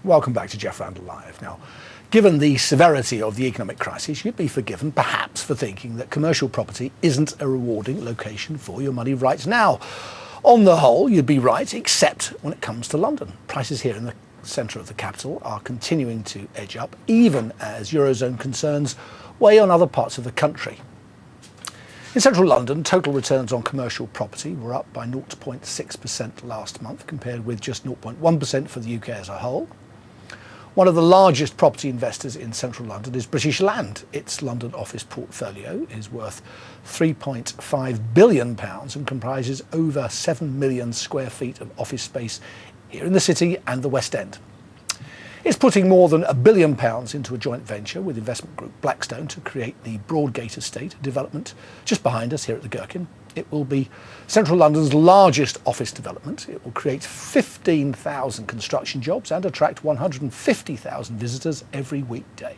Welcome back to Jeff Randall Live. Now, given the severity of the economic crisis, you'd be forgiven perhaps for thinking that commercial property isn't a rewarding location for your money right now. On the whole, you'd be right, except when it comes to London. Prices here in the centre of the capital are continuing to edge up, even as Eurozone concerns weigh on other parts of the country. In central London, total returns on commercial property were up by 0.6% last month, compared with just 0.1% for the UK as a whole. One of the largest property investors in central London is British Land. Its London office portfolio is worth £3.5 billion and comprises over 7 million square feet of office space here in the city and the West End. It's putting more than £1 billion into a joint venture with investment group Blackstone to create the Broadgate estate development just behind us here at the Gherkin. It will be central London's largest office development. It will create 15,000 construction jobs and attract 150,000 visitors every weekday.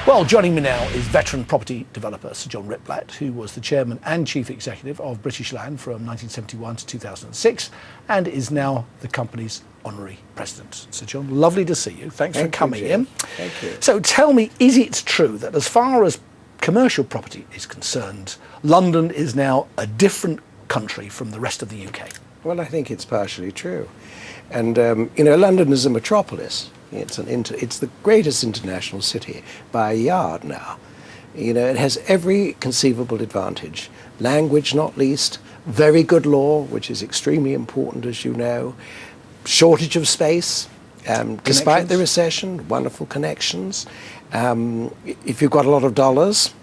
Well, joining me now is veteran property developer Sir John Ritblat, who was the chairman and chief executive of British Land from 1971 to 2006 and is now the company's honorary president. Sir John, lovely to see you. Thanks for coming in. Thank you. So tell me, is it true that as far as commercial property is concerned, London is now a different country from the rest of the UK? Well, I think it's partially true. And, London is a metropolis. It's the greatest international city by a yard now. It has every conceivable advantage. Language, not least. Very good law, which is extremely important, as you know. Shortage of space, despite the recession, wonderful connections. If you've got a lot of dollars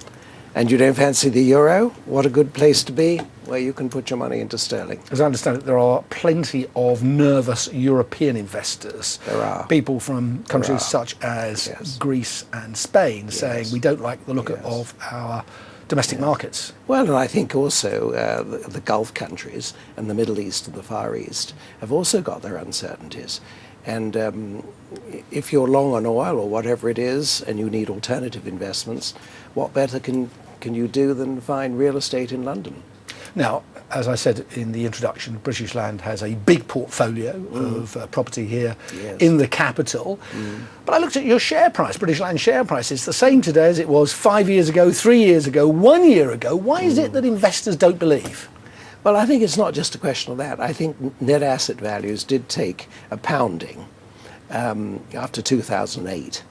and you don't fancy the euro, what a good place to be, where you can put your money into sterling. As I understand it, there are plenty of nervous European investors. There are. People from countries such as Greece and Spain saying we don't like the look of our domestic markets. Well, and I think also the Gulf countries and the Middle East and the Far East have also got their uncertainties. And if you're long on oil or whatever it is and you need alternative investments, what better can you do than find real estate in London? Now, as I said in the introduction, British Land has a big portfolio of property here in the capital. But I looked at your share price, British Land share price. It's the same today as it was 5 years ago, 3 years ago, 1 year ago. Why is it that investors don't believe? Well, I think it's not just a question of that. I think net asset values did take a pounding after 2008.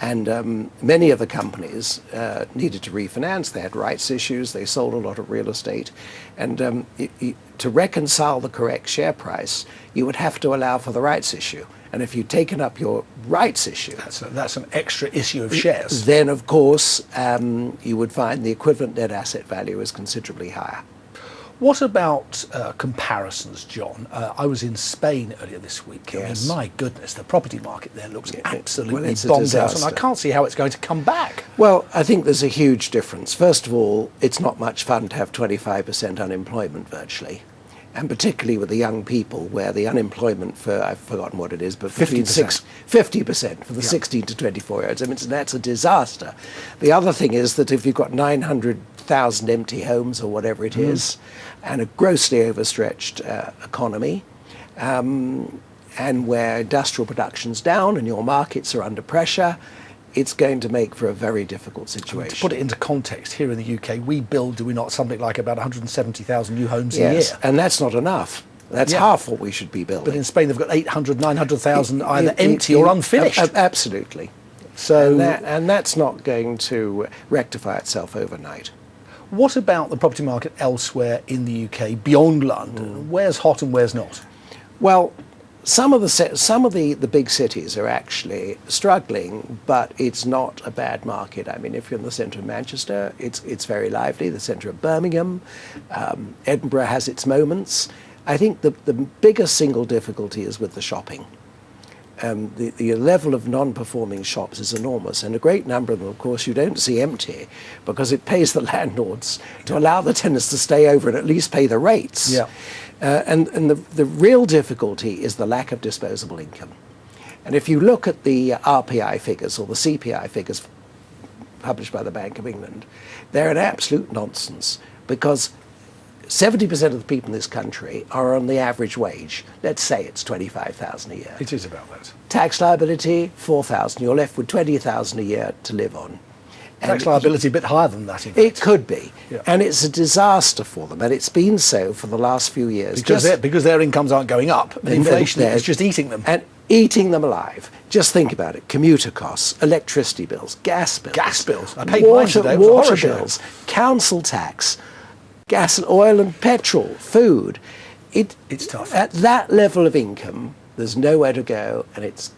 And many of the companies needed to refinance. They had rights issues. They sold a lot of real estate. And to reconcile the correct share price, you would have to allow for the rights issue. And if you'd taken up your rights issue... That's an extra issue of shares. Then, of course, you would find the equivalent net asset value is considerably higher. What about comparisons, John? I was in Spain earlier this week. Yes. My goodness, the property market there looks absolutely it's bombed out, and I can't see how it's going to come back. Well, I think there's a huge difference. First of all, it's not much fun to have 25% unemployment virtually, and particularly with the young people, where the unemployment for, I've forgotten what it is, but 50% for the 16 to 24-year-olds. I mean, that's a disaster. The other thing is that if you've got 900,000 empty homes or whatever it is, and a grossly overstretched economy, and where industrial production's down and your markets are under pressure, it's going to make for a very difficult situation. To put it into context, here in the UK, we build, do we not, something like about 170,000 new homes a year? And that's not enough. That's half what we should be building. But in Spain, they've got 800, 900,000 either empty or unfinished. Absolutely. So, and that's not going to rectify itself overnight. What about the property market elsewhere in the UK, beyond London? Where's hot and where's not? Well, some of the big cities are actually struggling, but it's not a bad market. I mean, if you're in the centre of Manchester, it's very lively. The centre of Birmingham, Edinburgh has its moments. I think the biggest single difficulty is with the shopping. The level of non-performing shops is enormous, and a great number of them, of course, you don't see empty because it pays the landlords to allow the tenants to stay over and at least pay the rates. Yeah. And the real difficulty is the lack of disposable income. And if you look at the RPI figures or the CPI figures published by the Bank of England, they're an absolute nonsense because 70% of the people in this country are on the average wage. Let's say it's 25,000 a year. It is about that. Tax liability, 4,000. You're left with 20,000 a year to live on. Tax liability a bit higher than that, in fact. It could be. Yeah. And it's a disaster for them. And it's been so for the last few years. Because their incomes aren't going up. And inflation is just eating them. And eating them alive. Just think about it. Commuter costs, electricity bills, gas bills. Gas bills. I paid mine today. It was a water horror bills, council tax, gas and oil and petrol, food. It's tough. At that level of income, there's nowhere to go, and its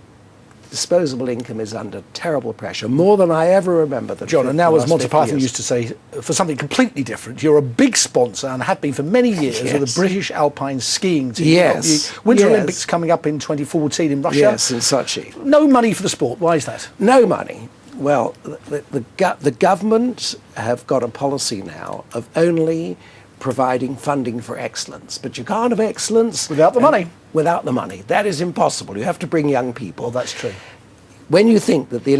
disposable income is under terrible pressure, more than I ever remember. John, and now as Monty Python used to say, for something completely different, you're a big sponsor and have been for many years of the British Alpine skiing team. Yes. The Winter Olympics coming up in 2014 in Russia. Yes, in Sochi. No money for the sport. Why is that? No money. Well, the government have got a policy now of only providing funding for excellence. But you can't have excellence without the money. Without the money. That is impossible. You have to bring young people. Well, that's true. When you think that the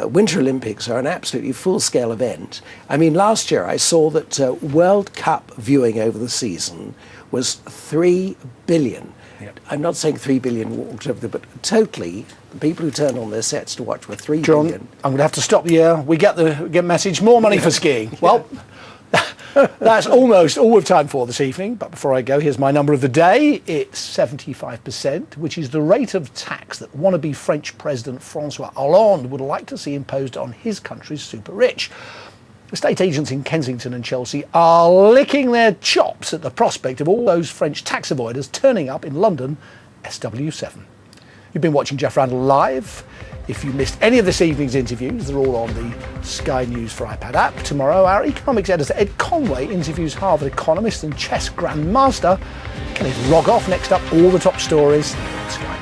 Winter Olympics are an absolutely full-scale event, I mean, last year I saw that World Cup viewing over the season was 3 billion. Yep. I'm not saying 3 billion, whatever, but totally, the people who turned on their sets to watch were 3 John, billion. I'm going to have to stop you here. We get the message. More money for skiing. Well, that's almost all we've time for this evening. But before I go, here's my number of the day. It's 75%, which is the rate of tax that wannabe French President François Hollande would like to see imposed on his country's super rich. Estate agents in Kensington and Chelsea are licking their chops at the prospect of all those French tax avoiders turning up in London SW7. You've been watching Jeff Randall Live. If you missed any of this evening's interviews, they're all on the Sky News for iPad app. Tomorrow, our economics editor Ed Conway interviews Harvard economist and chess grandmaster Kenneth Rogoff. Next up, all the top stories on Sky.